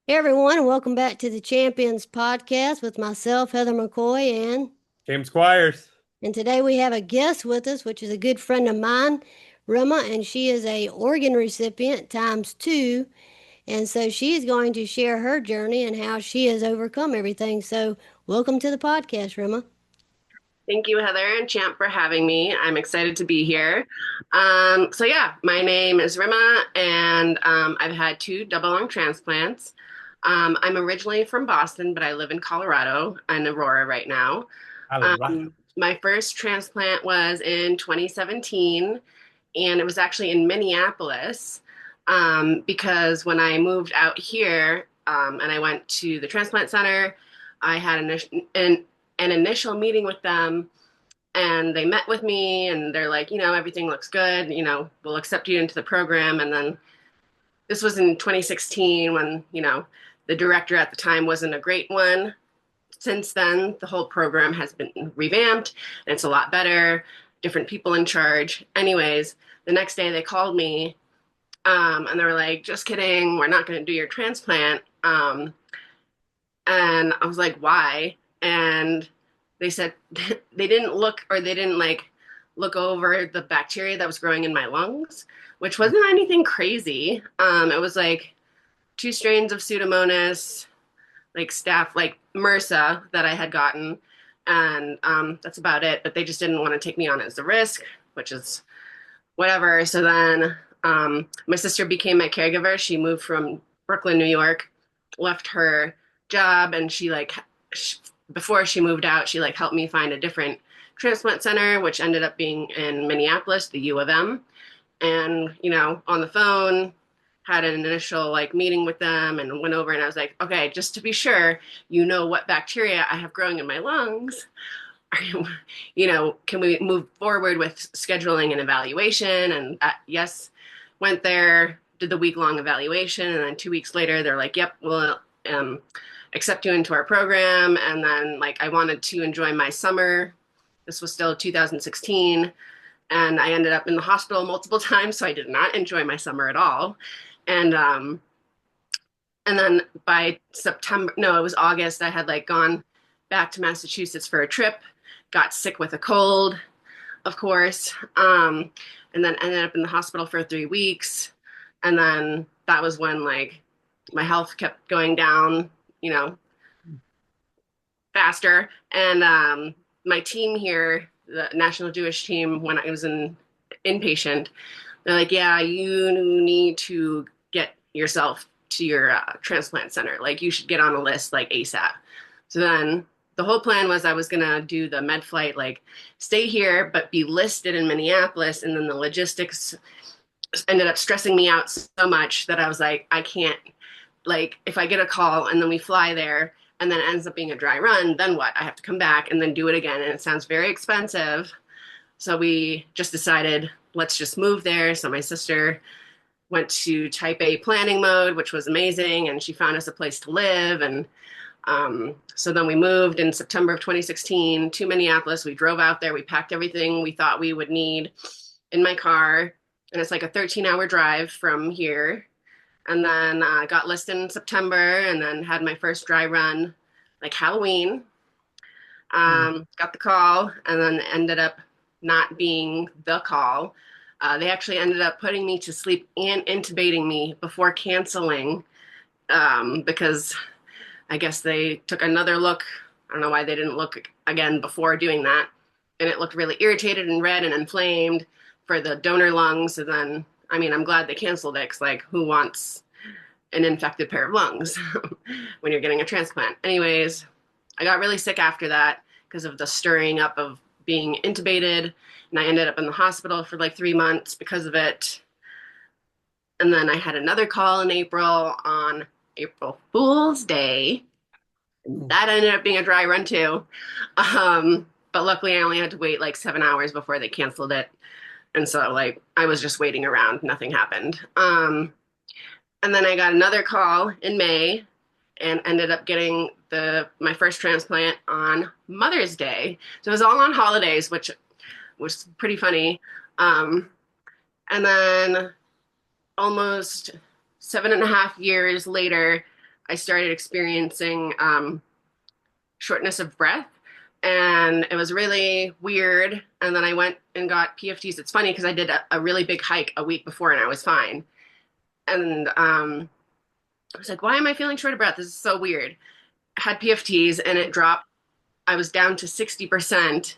Hey everyone, and welcome back to the Champions Podcast with myself, Heather McCoy, James Squires. and today we have a guest with us, which is a good friend of mine, Rima, and she is a organ recipient times two, and so she's going to share her journey and how she has overcome everything. So, welcome to the podcast, Rima. Thank you, Heather and Champ, for having me. I'm excited to be here. My name is Rima, and I've had two double lung transplants. I'm originally from Boston, but I live in Colorado and Aurora right now. Colorado. My first transplant was in 2017, and it was actually in Minneapolis because when I moved out here and I went to the transplant center, I had an initial meeting with them, and they met with me and they're like, everything looks good, we'll accept you into the program. And then this was in 2016 when, the director at the time wasn't a great one. Since then, the whole program has been revamped and it's a lot better, different people in charge. Anyways, the next day they called me and they were like, just kidding, we're not going to do your transplant. And I was like, why? And they said they didn't like look over the bacteria that was growing in my lungs, which wasn't anything crazy. It was like two strains of Pseudomonas, like staph, like MRSA that I had gotten. And that's about it. But they just didn't want to take me on as a risk, which is whatever. So then my sister became my caregiver. She moved from Brooklyn, New York, left her job, and before she moved out, she like helped me find a different transplant center, which ended up being in Minneapolis, the U of M. And on the phone, had an initial like meeting with them and went over and I was like, okay, just to be sure, what bacteria I have growing in my lungs. Can we move forward with scheduling an evaluation? And yes, went there, did the week-long evaluation, and then 2 weeks later, they're like, "Yep, we'll accept you into our program." And then, like, I wanted to enjoy my summer. This was still 2016, and I ended up in the hospital multiple times, so I did not enjoy my summer at all. And and then by September, no, it was August, I had like gone back to Massachusetts for a trip, got sick with a cold, of course, and then ended up in the hospital for 3 weeks. And then that was when like my health kept going down, you know, faster. And my team here, the National Jewish team, when I was in inpatient, they're like, yeah, you need to get yourself to your transplant center. Like, you should get on a list like ASAP. So then the whole plan was I was going to do the med flight, like stay here, but be listed in Minneapolis. And then the logistics ended up stressing me out so much that I was like, I can't, like, if I get a call and then we fly there and then it ends up being a dry run, then what? I have to come back and then do it again. And it sounds very expensive. So we just decided, let's just move there. So my sister went to type A planning mode, which was amazing. And she found us a place to live. And so then we moved in September of 2016 to Minneapolis. We drove out there. We packed everything we thought we would need in my car. And it's like a 13-hour drive from here. And then got listed in September and then had my first dry run like Halloween. Got the call and then ended up not being the call. They actually ended up putting me to sleep and intubating me before canceling because I guess they took another look. I don't know why they didn't look again before doing that. And it looked really irritated and red and inflamed for the donor lungs. And then, I mean, I'm glad they canceled it because, like, who wants an infected pair of lungs when you're getting a transplant? Anyways, I got really sick after that because of the stirring up of being intubated. And I ended up in the hospital for like 3 months because of it. And then I had another call in April on April Fool's Day. That ended up being a dry run too. But luckily, I only had to wait like 7 hours before they canceled it. And so, like, I was just waiting around. Nothing happened. And then I got another call in May and ended up getting my first transplant on Mother's Day. So it was all on holidays, which was pretty funny. And then almost 7.5 years later, I started experiencing shortness of breath, and it was really weird. And then I went and got PFTs. It's funny because I did a really big hike a week before and I was fine. And I was like, why am I feeling short of breath? This is so weird. Had PFTs and it dropped. I was down to 60%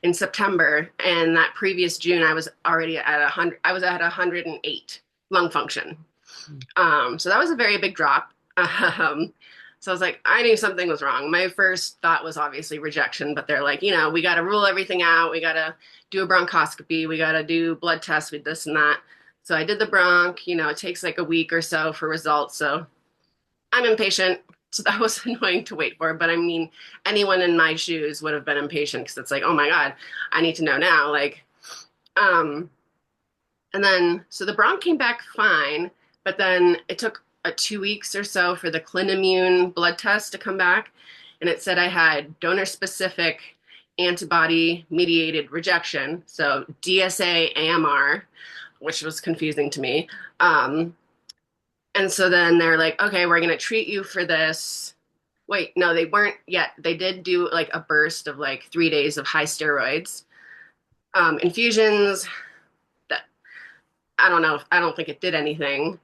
in September, and that previous June I was already at 100. I was at 108 lung function. So that was a very big drop. So I was like, I knew something was wrong. My first thought was obviously rejection, but they're like, we got to rule everything out. We got to do a bronchoscopy. We got to do blood tests with this and that. So I did the bronch. It takes like a week or so for results. So I'm impatient. So that was annoying to wait for. But I mean, anyone in my shoes would have been impatient because it's like, oh my God, I need to know now. Um, and then, so the bronch came back fine, but then it took 2 weeks or so for the clinimmune blood test to come back. And it said I had donor specific antibody mediated rejection. So DSA AMR, which was confusing to me. And so then they're like, okay, we're going to treat you for this. Wait, no, they weren't yet. They did do like a burst of like 3 days of high steroids, infusions. That I don't know. I don't think it did anything.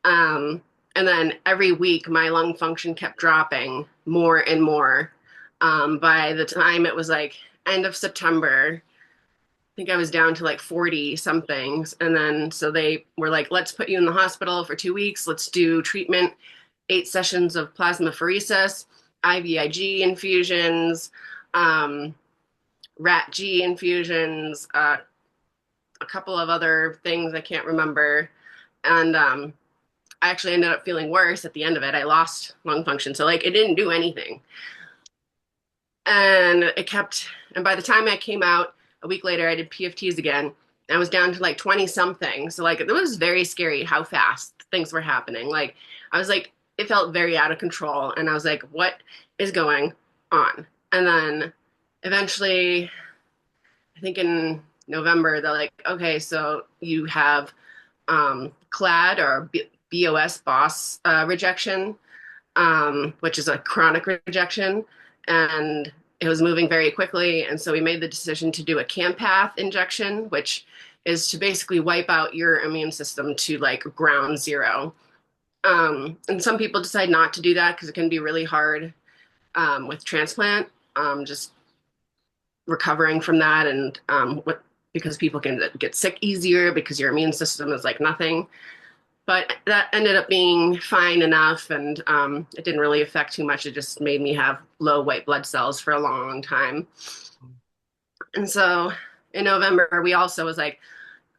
Um, and then every week, my lung function kept dropping more and more. By the time it was like end of September, I think I was down to like 40 somethings. And then so they were like, let's put you in the hospital for 2 weeks. Let's do treatment, 8 sessions of plasmapheresis, IVIG infusions, RAT-G infusions, a couple of other things I can't remember. And I actually ended up feeling worse at the end of it. I lost lung function. So like it didn't do anything. And and by the time I came out a week later, I did PFTs again. I was down to like 20 something. So like it was very scary how fast things were happening. Like I was like, it felt very out of control. And I was like, what is going on? And then eventually, I think in November, they're like, okay, so you have CLAD or BOS rejection, which is a chronic rejection. And it was moving very quickly. And so we made the decision to do a campath injection, which is to basically wipe out your immune system to like ground zero. And some people decide not to do that because it can be really hard with transplant, just recovering from that. And because people can get sick easier because your immune system is like nothing. But that ended up being fine enough, and it didn't really affect too much. It just made me have low white blood cells for a long time. And so in November, we also was like,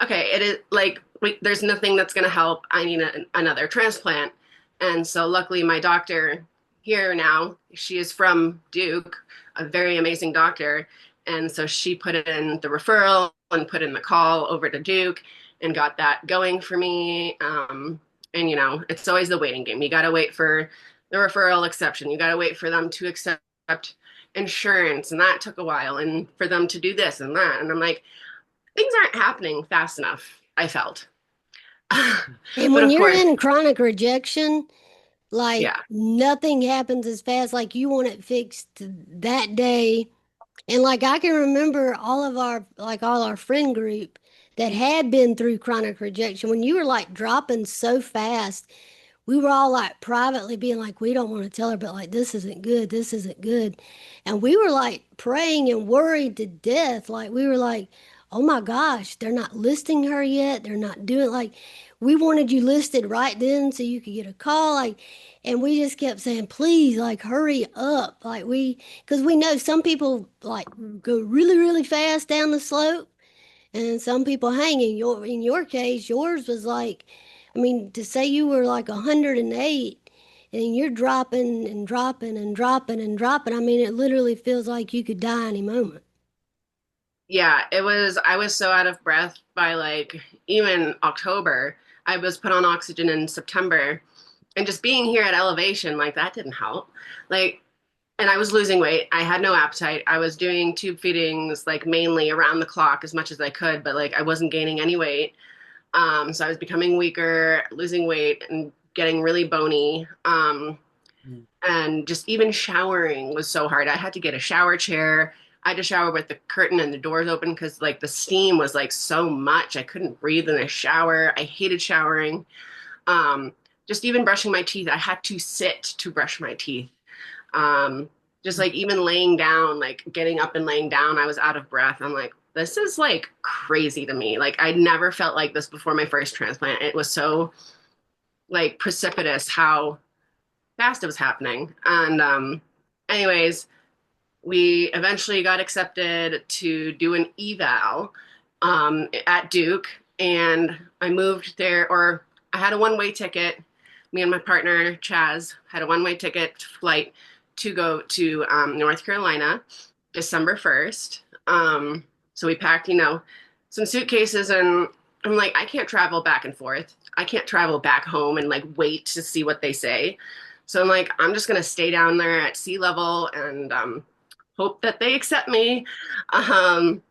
okay, it is like there's nothing that's going to help. I need another transplant. And so luckily, my doctor here now, she is from Duke, a very amazing doctor. And so she put in the referral and put in the call over to Duke and got that going for me. And it's always the waiting game. You got to wait for the referral exception. You got to wait for them to accept insurance, and that took a while, and for them to do this and that. And I'm like, things aren't happening fast enough, I felt. And But when of you're course, in chronic rejection, like yeah, nothing happens as fast. Like you want it fixed that day. And like I can remember all our friend group that had been through chronic rejection when you were like dropping so fast, we were all like privately being like, we don't want to tell her, but like, this isn't good. This isn't good. And we were like praying and worried to death. Like, we were like, oh my gosh, they're not listing her yet. They're not doing like, we wanted you listed right then so you could get a call. Like, and we just kept saying, please, like, hurry up. Because we know some people like go really, really fast down the slope and some people hang. In your case, yours was like, I mean, to say you were like 108 and you're dropping and dropping and dropping and dropping, I mean, it literally feels like you could die any moment. yeah, it was. I was so out of breath by like even October. I was put on oxygen in September, and just being here at elevation, like that didn't help. Like, and I was losing weight. I had no appetite. I was doing tube feedings like mainly around the clock as much as I could, but like I wasn't gaining any weight. So I was becoming weaker, losing weight, and getting really bony. Mm. And just even showering was so hard. I had to get a shower chair. I had to shower with the curtain and the doors open because like the steam was like so much. I couldn't breathe in the shower. I hated showering. Um, just even brushing my teeth, I had to sit to brush my teeth. Um, just like even laying down, like getting up and laying down, I was out of breath. I'm like, this is like crazy to me. Like I never felt like this before my first transplant. It was so like precipitous how fast it was happening. And anyways, we eventually got accepted to do an eval at Duke, and I moved there, or I had a one-way ticket. Me and my partner Chaz had a one-way ticket flight to go to North Carolina, December 1st. So we packed, some suitcases, and I'm like, I can't travel back and forth. I can't travel back home and like wait to see what they say. So I'm like, I'm just gonna stay down there at sea level and hope that they accept me. Um,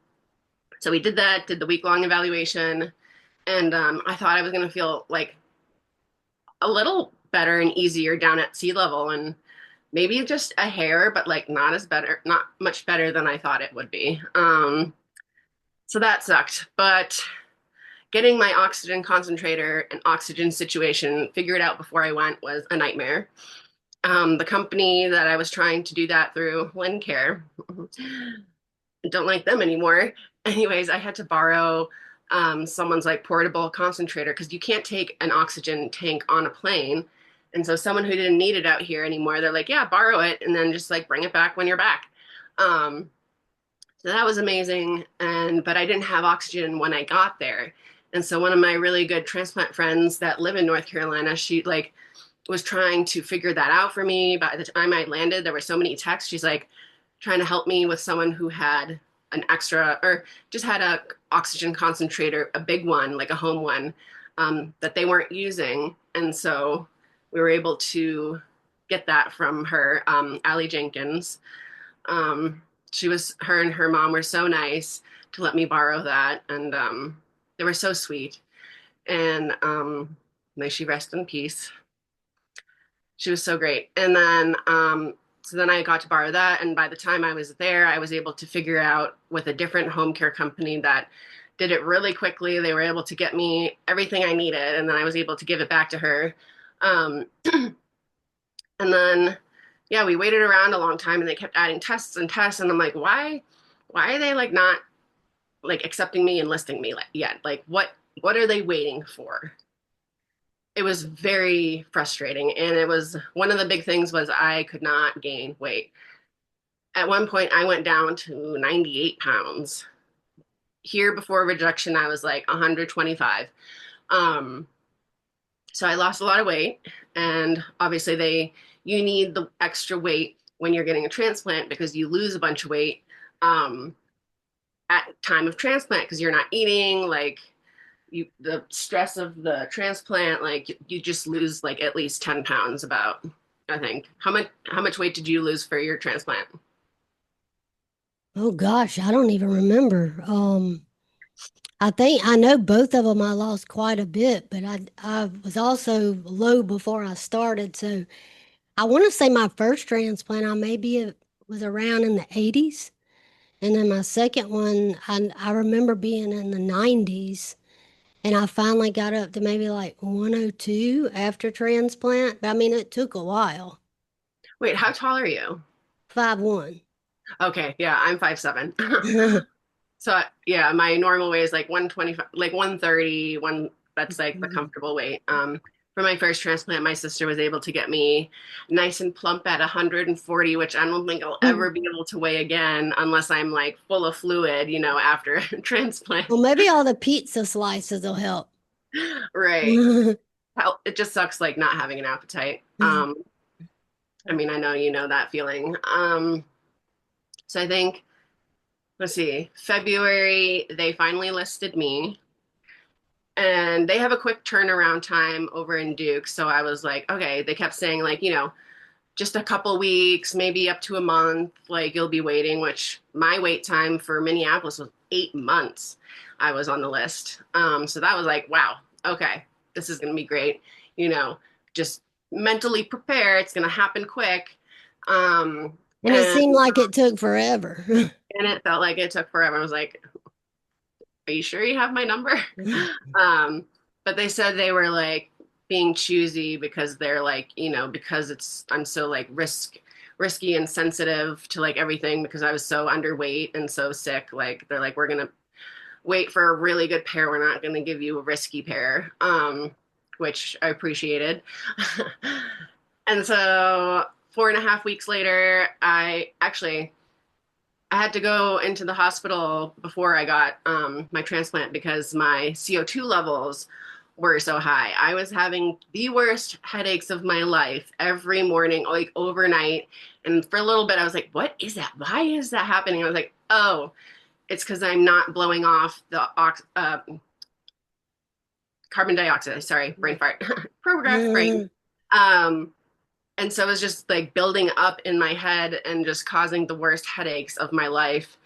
so we did that, did the week-long evaluation, and I thought I was gonna feel like a little better and easier down at sea level, and maybe just a hair, but like not much better than I thought it would be. So that sucked, but getting my oxygen concentrator and oxygen situation figured out before I went was a nightmare. The company that I was trying to do that through, Lincare, don't like them anymore. Anyways, I had to borrow someone's like portable concentrator because you can't take an oxygen tank on a plane. And so someone who didn't need it out here anymore, they're like, yeah, borrow it and then just like bring it back when you're back. Um, so that was amazing. And but I didn't have oxygen when I got there. And so one of my really good transplant friends that live in North Carolina, she like was trying to figure that out for me. By the time I landed, there were so many texts. She's like trying to help me with someone who had an extra or just had a oxygen concentrator, a big one, like a home one, that they weren't using. And so we were able to get that from her, Allie Jenkins. Um, her and her mom were so nice to let me borrow that. And they were so sweet. And may she rest in peace. She was so great. And then so then I got to borrow that, and by the time I was there, I was able to figure out with a different home care company that did it really quickly. They were able to get me everything I needed, and then I was able to give it back to her. Um, and then yeah, we waited around a long time, and they kept adding tests and tests, and I'm like, why are they like not like accepting me and listing me yet? Like what are they waiting for? It was very frustrating, and it was one of the big things was I could not gain weight. At one point I went down to 98 pounds. Here before rejection I was like 125. um so I lost a lot of weight, and obviously they you need the extra weight when you're getting a transplant because you lose a bunch of weight um at time of transplant because you're not eating like the stress of the transplant, like you just lose like at least 10 pounds about, I think. How much weight did you lose for your transplant? Oh gosh, I don't even remember. I think I know both of them I lost quite a bit, but I was also low before I started. So I want to say my first transplant, I maybe it was around in the 80s. And then my second one, I remember being in the 90s. And I finally got up to maybe like 102 after transplant. But I mean, it took a while. Wait, how tall are you? 5'1". Okay, yeah, I'm 5'7". So yeah, my normal weight is like 125, like 130, that's like the comfortable weight. For my first transplant, my sister was able to get me nice and plump at 140, which I don't think I'll ever be able to weigh again unless I'm like full of fluid, after a transplant. Well, maybe all the pizza slices will help. Right. It just sucks like not having an appetite. I mean, I know you know that feeling. So I think, let's see, February, they finally listed me, and they have a quick turnaround time over in Duke. So I was like, okay, they kept saying, like, just a couple weeks, maybe up to a month, like you'll be waiting, which my wait time for Minneapolis was 8 months. I was on the list. So that was like, wow, okay, this is going to be great. You know, just mentally prepare. It's going to happen quick. Um, And it and seemed like it took forever. and it felt like it took forever. I was like, "Are you sure you have my number?" Um, but they said they were like being choosy because they're like, because I'm so like risky and sensitive to like everything because I was so underweight and so sick. Like they're like, we're gonna wait for a really good pair. We're not gonna give you a risky pair. Which I appreciated. And so 4.5 weeks later, I had to go into the hospital before I got my transplant because my CO2 levels were so high. I was having the worst headaches of my life every morning, like overnight. And for a little bit, I was like, what is that? Why is that happening? I was like, oh, it's because I'm not blowing off the carbon dioxide. Sorry, brain fart. Progress brain. Um, and so it was just like building up in my head and just causing the worst headaches of my life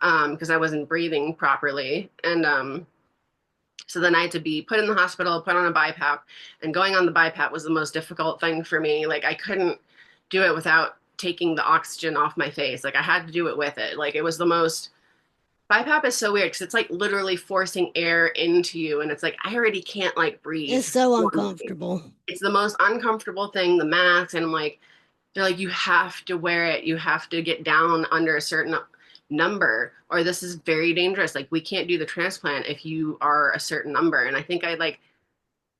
because I wasn't breathing properly. And so then I had to be put in the hospital, put on a BiPAP, and going on the BiPAP was the most difficult thing for me. Like I couldn't do it without taking the oxygen off my face. Like I had to do it with it. Like it was the most. BiPAP is so weird because it's like literally forcing air into you, and it's like I already can't like breathe It's so normally. uncomfortable. It's the most uncomfortable thing, the mask, and I'm like, they're like, you have to wear it. You have to get down under a certain number, or this is very dangerous. Like, we can't do the transplant if you are a certain number. And I think I like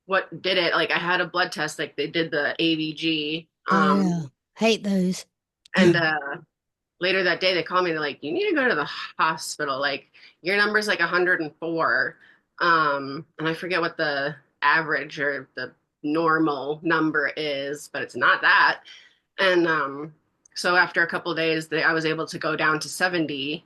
what did it. Like, I had a blood test. Like, they did the AVG. Oh yeah. Hate those. And later that day, they called me. They're like, you need to go to the hospital. Like, your number's like 104. And I forget what the average or the normal number is, but it's not that. And so after a couple of days, I was able to go down to 70,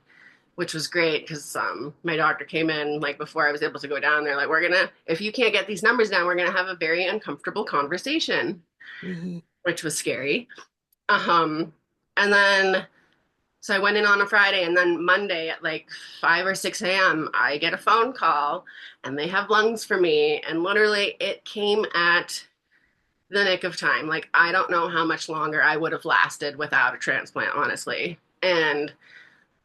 which was great because my doctor came in like before I was able to go down. They're like, if you can't get these numbers down, we're gonna have a very uncomfortable conversation, Mhm. which was scary. Um, and then so I went in on a Friday, and then Monday at like 5 or 6 a.m., I get a phone call, and they have lungs for me, and literally it came at the nick of time. Like, I don't know how much longer I would have lasted without a transplant, honestly. And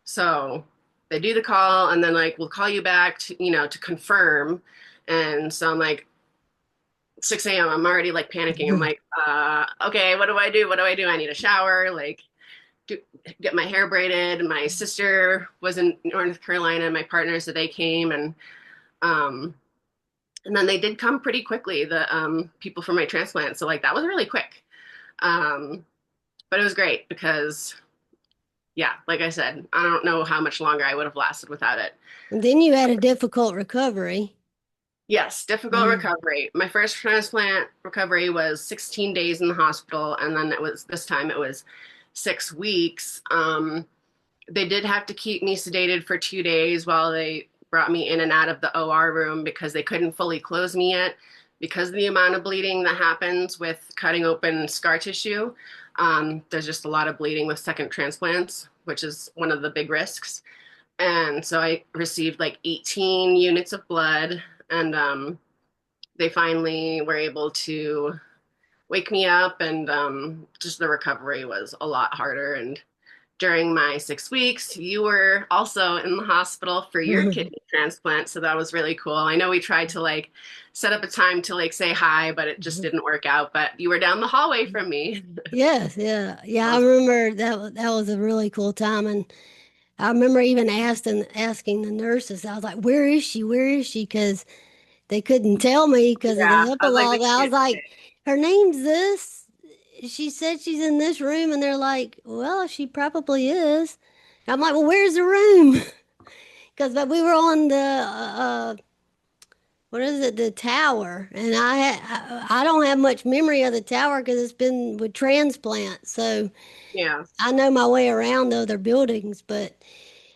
so they do the call and then like we'll call you back to confirm. And so I'm like 6 a.m. I'm already like panicking. I'm like, okay, what do I do? What do I do? I need a shower, like do, get my hair braided. My sister was in North Carolina and my partner, so they came um and then they did come pretty quickly, the people for my transplant. So like that was really quick. Um, but it was great because, yeah, like I said, I don't know how much longer I would have lasted without it. And then you had a difficult recovery. Yes, difficult Mm. recovery. My first transplant recovery was 16 days in the hospital, and then this time it was 6 weeks. They did have to keep me sedated for 2 days while they brought me in and out of the OR room because they couldn't fully close me yet because of the amount of bleeding that happens with cutting open scar tissue. There's just a lot of bleeding with second transplants, which is one of the big risks. And so I received like 18 units of blood, and they finally were able to wake me up, and just the recovery was a lot harder. And during my 6 weeks, you were also in the hospital for your kidney transplant. So that was really cool. I know we tried to like set up a time to like say hi, but it just didn't work out. But you were down the hallway from me. Yes, yeah, yeah. I That remember that was a really cool time, and I remember even asking the nurses. I was like, "Where is she? Where is she?" Because they couldn't tell me because of the yeah, I HIPAA was like, laws. I was like, "Her name's this." She said she's in this room, and they're like, "Well, she probably is." I'm like, "Well, where's the room?" Because we were on the what is it, the tower, and I don't have much memory of the tower because it's been with transplant, so yeah, I know my way around the other buildings, but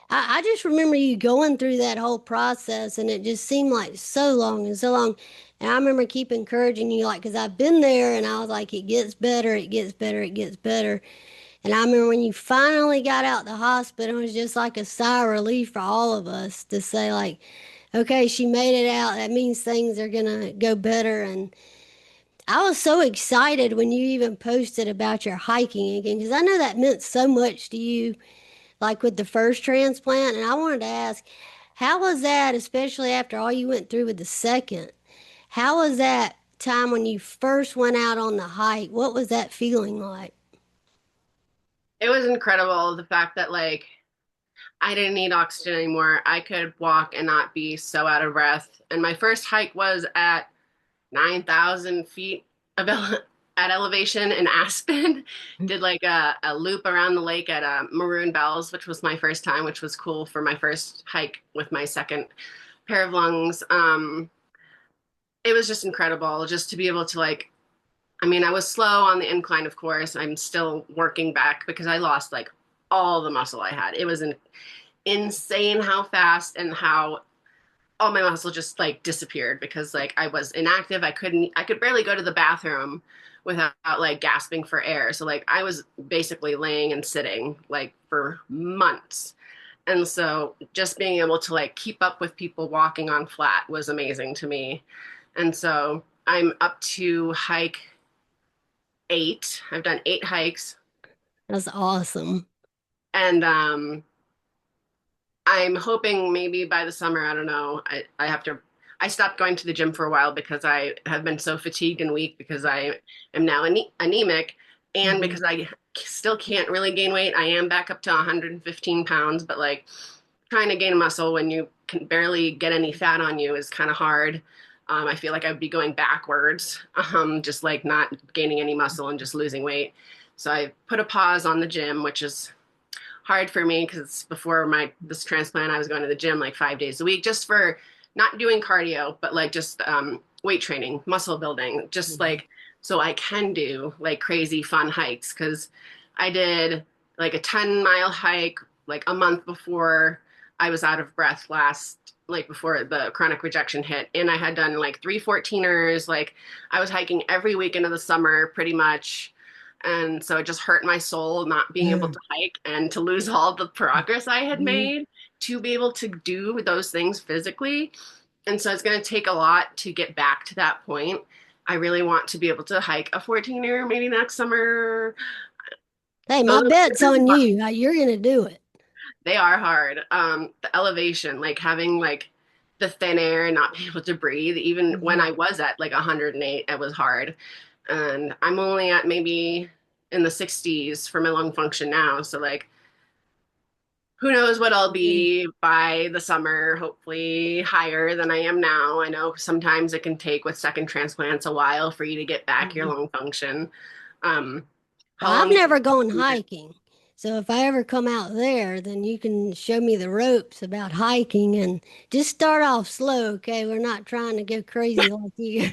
I just remember you going through that whole process, and it just seemed like so long and so long. And I remember keep encouraging you, like, because I've been there, and I was like, it gets better, it gets better, it gets better. And I remember when you finally got out the hospital, it was just like a sigh of relief for all of us to say, like, okay, she made it out. That means things are gonna go better. And I was so excited when you even posted about your hiking again because I know that meant so much to you, like with the first transplant. And I wanted to ask, how was that, especially after all you went through with the second? How was that time when you first went out on the hike? What was that feeling like? It was incredible the fact that like I didn't need oxygen anymore. I could walk and not be so out of breath. And my first hike was at 9,000 feet of at elevation in Aspen. Did like a loop around the lake at Maroon Bells, which was my first time, which was cool for my first hike with my second pair of lungs. It was just incredible just to be able to like, I mean, I was slow on the incline, of course. I'm still working back because I lost like all the muscle I had. It was insane how fast and how all my muscle just like disappeared because like I was inactive. I could barely go to the bathroom without like gasping for air. So like I was basically laying and sitting like for months. And so just being able to like keep up with people walking on flat was amazing to me. And so I'm up to hike 8. I've done 8 hikes That's awesome. and I'm hoping maybe by the summer, I don't know. I have to, I stopped going to the gym for a while because I have been so fatigued and weak because I am now anemic and Mhm. because I still can't really gain weight. I am back up to 115 pounds, but like trying to gain muscle when you can barely get any fat on you is kind of hard. I feel like I would be going backwards, just like not gaining any muscle and just losing weight. So I put a pause on the gym, which is hard for me because before my this transplant, I was going to the gym like 5 days a week just for not doing cardio, but like just weight training, muscle building, just Mhm. like so I can do like crazy fun hikes because I did like a 10-mile hike like a month before I was out of breath last like before the chronic rejection hit and I had done like 3 14ers like I was hiking every weekend of the summer pretty much and so it just hurt my soul not being able to hike and to lose all the progress I had Mhm. made to be able to do those things physically. And so it's going to take a lot to get back to that point. I really want to be able to hike a 14er maybe next summer. Hey, my Those are bet's on you. You're going to do it. they are hard. The elevation, like having like the thin air and not being able to breathe, even when Mhm. I was at like 108, it was hard. And I'm only at maybe in the 60s for my lung function now. So like who knows what I'll Mhm. be by the summer, hopefully higher than I am now. I know sometimes it can take with second transplants a while for you to get back your Mhm. lung function. Um, Well, how I've long do never gone you think? hiking. So if I ever come out there, then you can show me the ropes about hiking and just start off slow, okay? We're not trying to go crazy like you.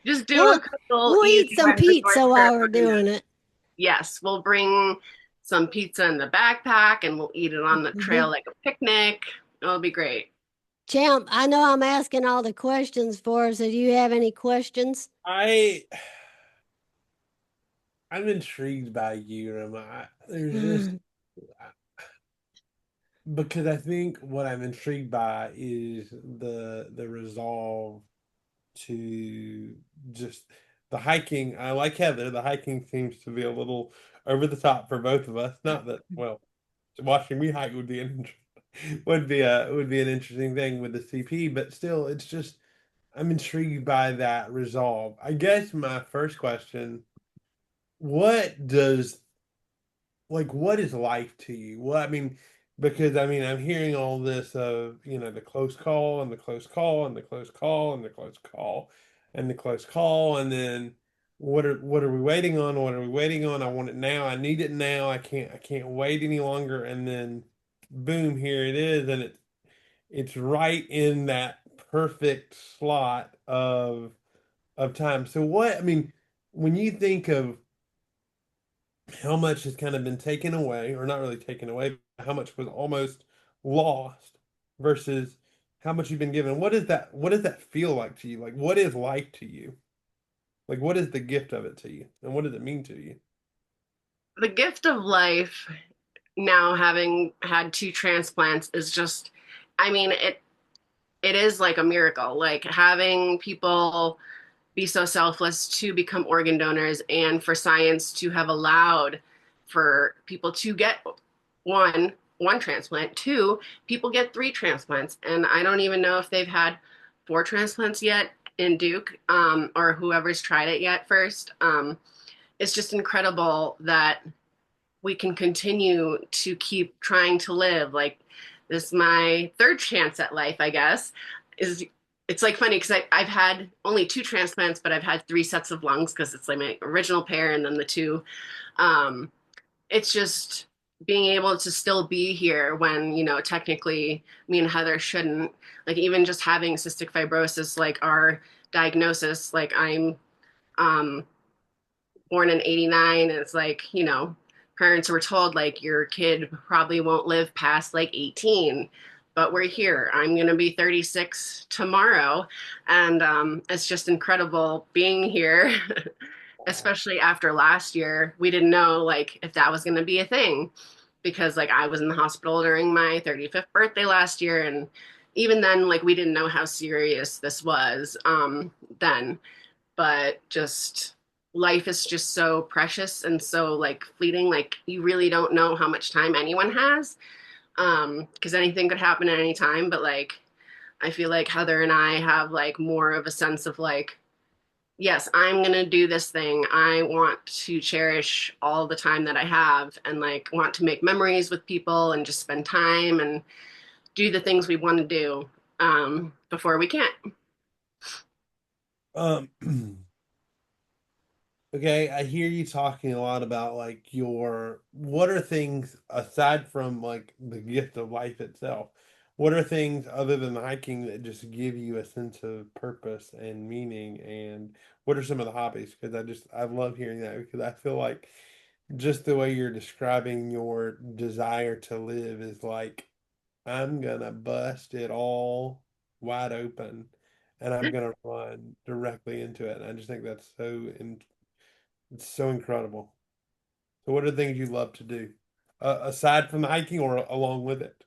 Just do We'll a couple we'll easy eat some ones before pizza you while start we're looking doing at. it. Yes, we'll bring some pizza in the backpack and we'll eat it on the trail Mhm. like a picnic. It'll be great. Champ, I know I'm asking all the questions for us. So do you have any questions? I I'm intrigued by you, Rima. There's just Mm. because I think what I'm intrigued by is the resolve to just the hiking. I like Heather. The hiking seems to be a little over the top for both of us. Not that well, watching me hike would be would be an interesting thing with the CP, but still, it's just I'm intrigued by that resolve. I guess my first question: What does what is life to you? Well, I mean, because I mean, I'm hearing all this of, the close call and the close call and the close call and the close call and the close call. And then what are we waiting on? What are we waiting on? I want it now. I need it now. I can't wait any longer. And then boom, here it is. And it's right in that perfect slot of time. So what, I mean, when you think of how much has kind of been taken away, or not really taken away, but how much was almost lost versus how much you've been given. What does that feel like to you? Like what is life to you? Like what is the gift of it to you? And what does it mean to you? The gift of life now having had 2 transplants is just I mean it is like a miracle. Like having people be so selfless to become organ donors and for science to have allowed for people to get one transplant, two people get three transplants, and I don't even know if they've had four transplants yet in Duke, or whoever's tried it yet first. It's just incredible that we can continue to keep trying to live. Like, this is my third chance at life, I guess. Is It's like funny because I've had only two transplants, but I've had three sets of lungs because it's like my original pair and then the two. Um, it's just being able to still be here when, technically me and Heather shouldn't. Like, even just having cystic fibrosis, like our diagnosis, like I'm um, born in 89, and it's like, parents were told like your kid probably won't live past like 18, but we're here. I'm going to be 36 tomorrow, and it's just incredible being here. Especially after last year, we didn't know like if that was going to be a thing, because like I was in the hospital during my 35th birthday last year, and even then like we didn't know how serious this was then. But just life is just so precious and so like fleeting. Like, you really don't know how much time anyone has, because anything could happen at any time. But like, I feel like Heather and I have like more of a sense of like, yes, I'm gonna do this thing. I want to cherish all the time that I have, and like want to make memories with people and just spend time and do the things we want to do before we can't. Um, okay, I hear you talking a lot about like what are things aside from like the gift of life itself? What are things other than hiking that just give you a sense of purpose and meaning? And what are some of the hobbies? Because I love hearing that because I feel like just the way you're describing your desire to live is like I'm gonna bust it all wide open and I'm gonna run directly into it. And I just think that's it's so incredible. So, what are the things you love to do aside from the hiking or along with it?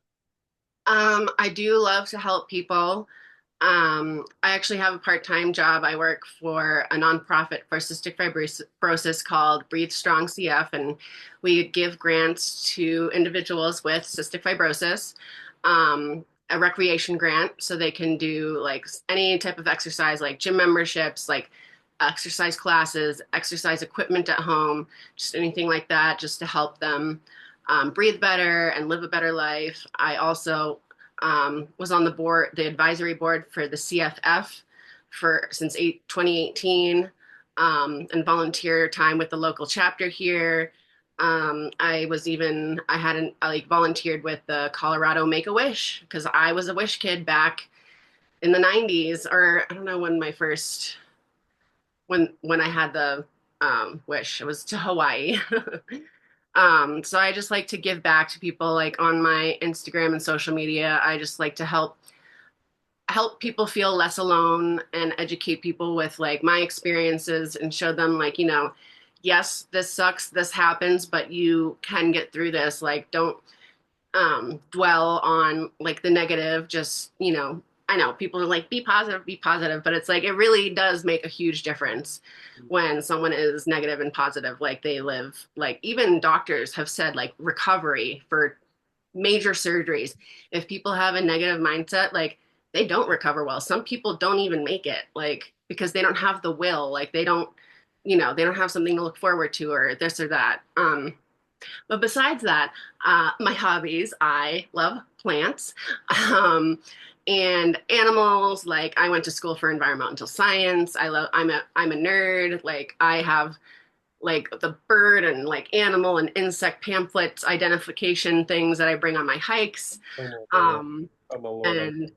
I do love to help people. I actually have a part-time job. I work for a nonprofit for cystic fibrosis called Breathe Strong CF, and we give grants to individuals with cystic fibrosis, a recreation grant, so they can do like any type of exercise, like gym memberships, like exercise classes, exercise equipment at home, just anything like that, just to help them breathe better and live a better life. I also was on the advisory board for the CFF for since 2018, and volunteer time with the local chapter here. I like volunteered with the Colorado Make a Wish because I was a wish kid back in the 90s, or I don't know when my first when I had the wish. It was to Hawaii. So I just like to give back to people like on my Instagram and social media. I just like to help people feel less alone and educate people with like my experiences and show them like, yes, this sucks, this happens, but you can get through this. Like, don't dwell on like the negative. Just, I know people are like, be positive, but it's like it really does make a huge difference when someone is negative and positive. Like, they live, like, even doctors have said like recovery for major surgeries, if people have a negative mindset, like, they don't recover well. Some people don't even make it, like, because they don't have the will, like they don't have something to look forward to, or this or that. But besides that, my hobbies, I love plants, um, and animals. Like, I went to school for environmental science. I'm a nerd. Like, I have like the bird and like animal and insect pamphlets identification things that I bring on my hikes. Oh my God. Um, Oh my Lord. I love and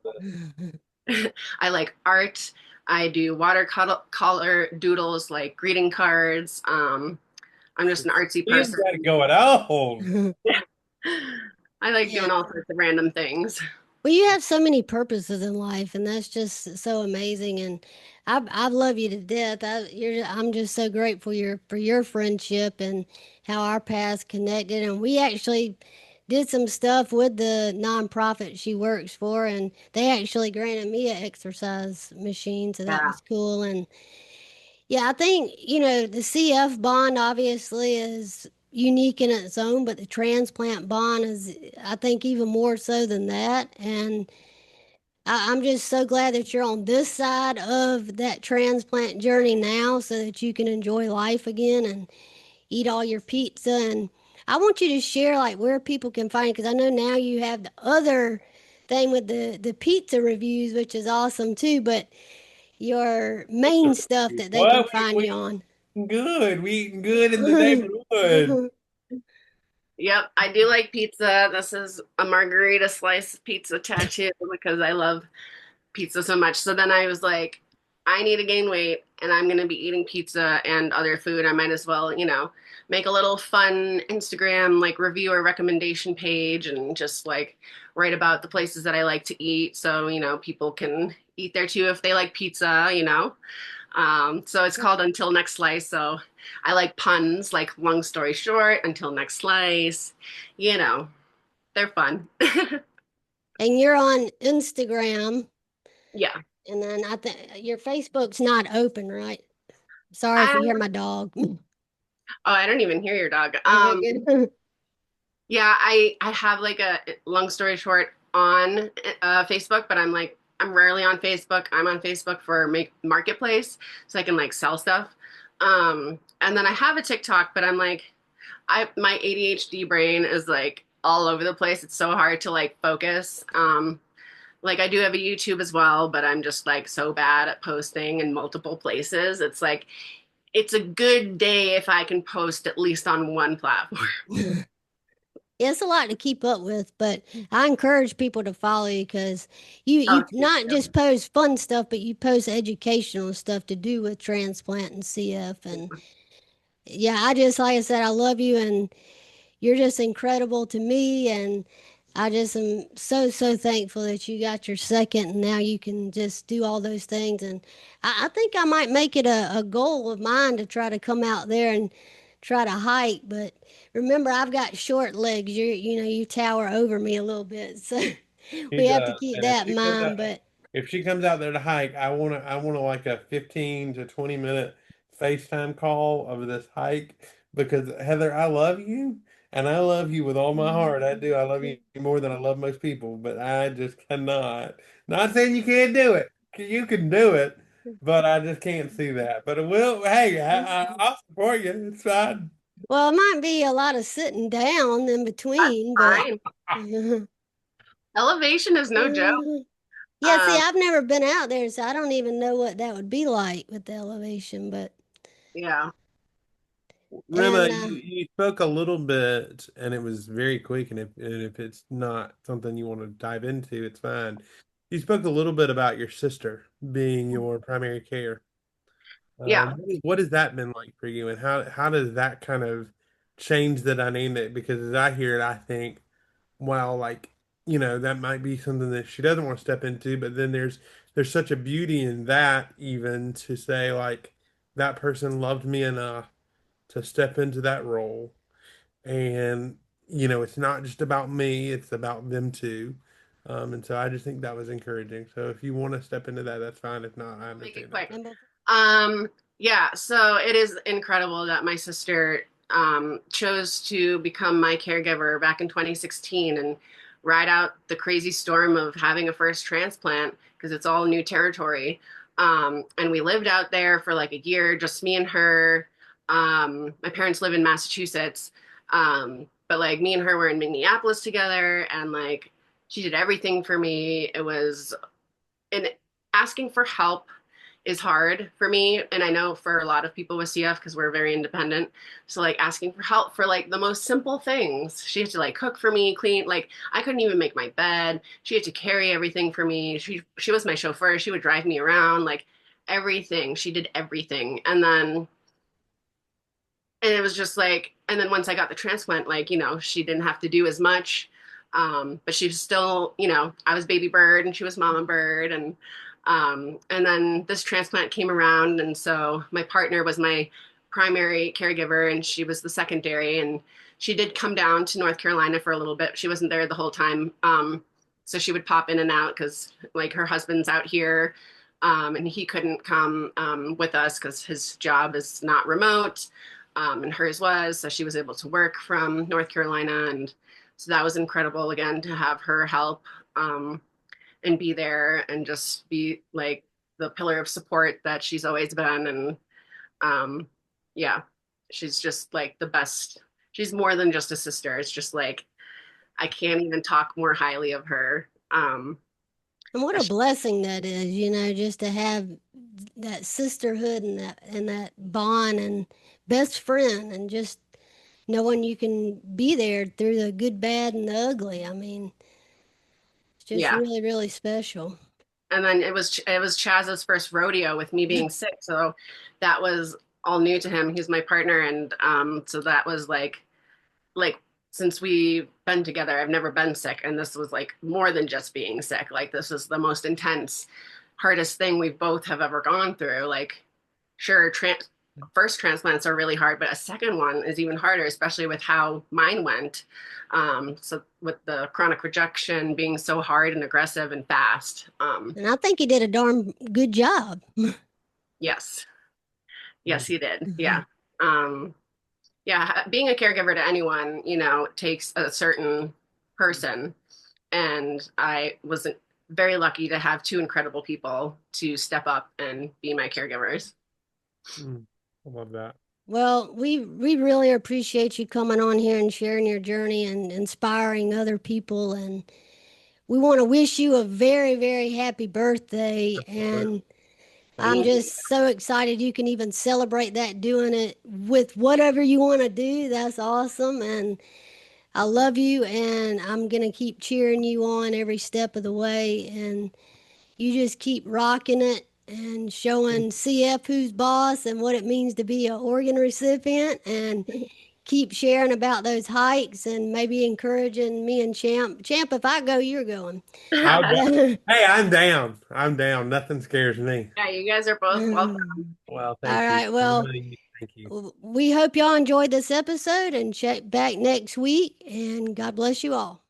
that. I like art. I do watercolor doodles, like greeting cards. I'm just an artsy He's person. got it going on. I like Yeah. doing all sorts of random things. Well, you have so many purposes in life, and that's just so amazing. And I love you to death. I'm just so grateful for your friendship and how our paths connected. And we actually did some stuff with the nonprofit she works for, and they actually granted me an exercise machine, so that Yeah. was cool. And Yeah, I think, the CF bond obviously is unique in its own, but the transplant bond is, I think, even more so than that. And I'm just so glad that you're on this side of that transplant journey now so that you can enjoy life again and eat all your pizza. And I want you to share like where people can find, because I know now you have the other thing with the pizza reviews, which is awesome too, but your main stuff that they can What find you on. we good. We eating good in the neighborhood. Yep, I do like pizza. This is a margarita slice pizza tattoo because I love pizza so much. So then I was like, I need to gain weight and I'm going to be eating pizza and other food. I might as well, make a little fun Instagram like review or recommendation page and just like write about the places that I like to eat. So, people can eat there too if they like pizza. So it's called Until Next Slice. So I like puns, like long story short, until next slice. You know, they're fun. And you're on Instagram, Yeah. and then I think your Facebook's not open, right? Sorry if I, you hear my dog. oh, I don't even hear your dog. Okay, good. Yeah, I have like a long story short on Facebook, but I'm rarely on Facebook. I'm on Facebook for make marketplace, so I can like sell stuff. And then I have a TikTok, but I'm like, I my ADHD brain is like all over the place. It's so hard to like focus. Like I do have a YouTube as well, but I'm just like so bad at posting in multiple places. It's like it's a good day if I can post at least on one platform. It's a lot to keep up with, but I encourage people to follow you because you Oh, not just post fun stuff, but you post educational stuff to do with transplant and CF. And yeah, I just like I said, I love you, and you're just incredible to me. And I just am so thankful that you got your second, and now you can just do all those things. And I think I might make it a goal of mine to try to come out there and try to hike. But remember, I've got short legs. You tower over me a little bit, so He we have to does. keep And if that in she comes mind. out But if she comes out there to hike, I want to like a 15 to 20 minute FaceTime call of this hike because Heather, I love you and I love you with all my heart. I do. I love you more than I love most people, but I just cannot. Not saying you can't do it. You can do it, but I just can't see that. But it will. Hey, I'll support you. It's fine. well, it might be a lot of sitting down in that's between, but. fine. Elevation is no joke. Yeah, see, Um, I've never been out there, so I don't even know what that would be like with the elevation. But yeah. Rima, and you spoke a little bit, and it was very quick. And if it's not something you want to dive into, it's fine. You spoke a little bit about your sister being your primary care. Yeah. What has that been like for you, and how does that kind of change the dynamic? Because as I hear it, I think, well, like that might be something that she doesn't want to step into, but then there's such a beauty in that, even to say like that person loved me enough to step into that role. And, it's not just about me, it's about them too. And so I just think that was encouraging. So if you want to step into that, that's fine. If not, I I'll make it understand that quick. too. and before, Um, yeah, so it is incredible that my sister chose to become my caregiver back in 2016 and ride out the crazy storm of having a first transplant because it's all new territory. And we lived out there for like a year, just me and her. My parents live in Massachusetts, but like me and her were in Minneapolis together, and like she did everything for me. It was and asking for help is hard for me, and I know for a lot of people with CF because we're very independent. So like asking for help for like the most simple things. She had to like cook for me, clean, like I couldn't even make my bed. She had to carry everything for me. She was my chauffeur. She would drive me around, like everything. She did everything. And it was just like, and then once I got the transplant, like, she didn't have to do as much. But she was still, I was baby bird and she was mama bird. And then this transplant came around. And so my partner was my primary caregiver and she was the secondary. And she did come down to North Carolina for a little bit. She wasn't there the whole time. So she would pop in and out because like her husband's out here. And he couldn't come with us because his job is not remote, and hers was. So she was able to work from North Carolina. And so that was incredible again to have her help and be there and just be like the pillar of support that she's always been. And um, yeah, she's just like the best. She's more than just a sister. It's just like I can't even talk more highly of her. And what a blessing that is, just to have that sisterhood and that bond and best friend and just knowing you can be there through the good, bad, and the ugly. I mean, it's just Yeah. really, really special. And then it was Chaz's first rodeo with me being sick, so that was all new to him. He's my partner, and so that was like since we've been together, I've never been sick, and this was like more than just being sick. Like this is the most intense, hardest thing we both have ever gone through. Like, sure, first transplants are really hard, but a second one is even harder, especially with how mine went. So with the chronic rejection being so hard and aggressive and fast. And I think he did a darn good job. Yes, yes, he did. Yeah. Um, yeah, being a caregiver to anyone, takes a certain person. And I was very lucky to have two incredible people to step up and be my caregivers. I love that. Well, we really appreciate you coming on here and sharing your journey and inspiring other people. And we want to wish you a very, very happy birthday. And I'm Thank you. just so excited you can even celebrate that doing it with whatever you want to do. That's awesome. And I love you. And I'm going to keep cheering you on every step of the way. And you just keep rocking it and showing CF who's boss and what it means to be an organ recipient, and keep sharing about those hikes and maybe encouraging me and Champ. Champ, if I go, you're going. I'll Yeah, Hey, I'm down. I'm down. Nothing scares me. you guys are both welcome. Well, All thank you. right. Well, Thank you. we hope y'all enjoyed this episode and check back next week. And God bless you all.